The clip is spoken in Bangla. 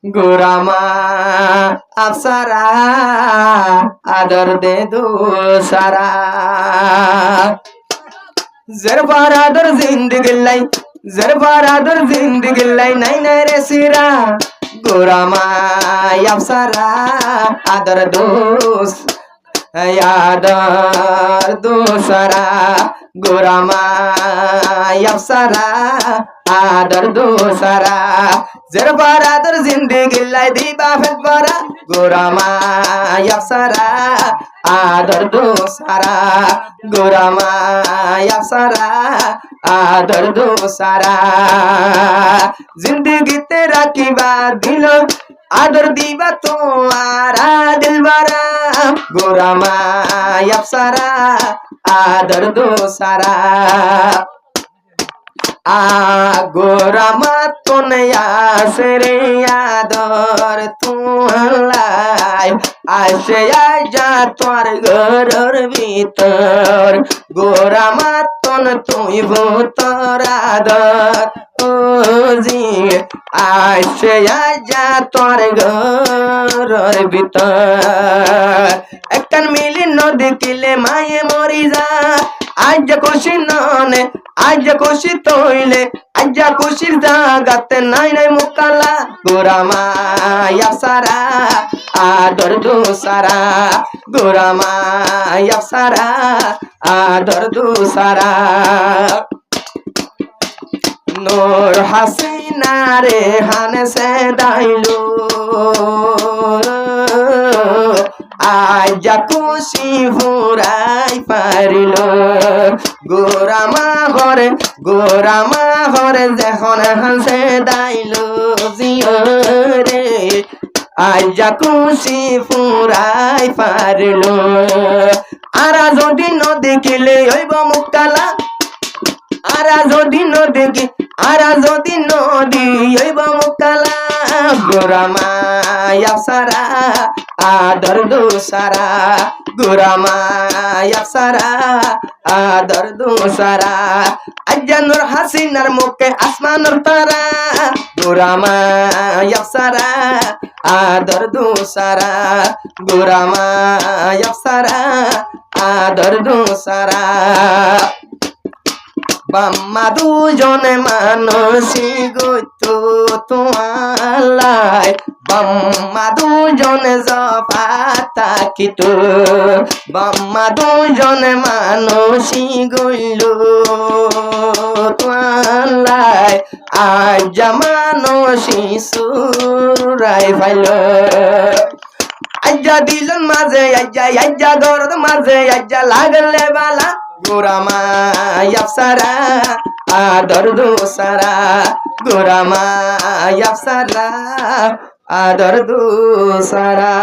গোরামা আফসারা আদর দে দো সারা জরবার আদর জিন্দগি লাই জরবার আদর জিন্দগি লাই নাই নাই রে সিরা গোরামা আফসারা আদর দোস আদর দোসরা গোরামা আফসারা আদর দোসরা জরবার আদর জিন্দগি লাই দিবা ফেতবারা গোরামা আফসারা আদর দোসরা গোরামা আফসারা আদর দোসরা জিন্দগিতে রাখিবা দিল আদর দিবা তোমারা দিলবারা গোরামা আফসারা আদর দোসরা গোরামা তোনয়া সেরে আদর তুলাই আসে যা তোর ঘরের ভিতর গোরামা তোন তুই ভূতর আদর ও জি আসে যা তোর ঘরের ভিতর একটা মিলি নদী কিলে মায়ে মরি যা আজ খুশি ননে আজ খুশি তৈলে আজ খুশির জাগাতে নাই নাই মুকালা গোরামা আফসারা আদর দোসরা গোরামা আফসারা আদর দোসরা নূর হাসিনা রে হানে সে দাইলো আজ খুশি ফুরাই পারিল গোরামা ঘরে যখন হাসে দাইল জিয়রে আজ খুশি ফুরাই পারিল আরা যদি নদেখিলে হইব মুক্তালা আরা যদি নদী হইব মুক্তালা গোরামা আফসারা আদর দোসরা গোরামা আফসারা আদর দোসরা আজানুর হাসিনার মুখে আসমানুর তারা গোরামা আফসারা আদর দোসরা গোরামা আফসারা আদর দোসরা বাম্মা দুজনে মানসি গইতো তোমালাই বাম্মা দুজনে জপাতা কিতো বাম্মা দুজনে মানসি গইল তোমালাই আজ মানসি সুরাই ফাইল আজ্জা দিলন মাঝে আজ্জা গরদ মাঝে আজ্জা লাগলে বালা গোরামা আফসারা আদর দোসরা গোরামা আফসারা আদর দোসরা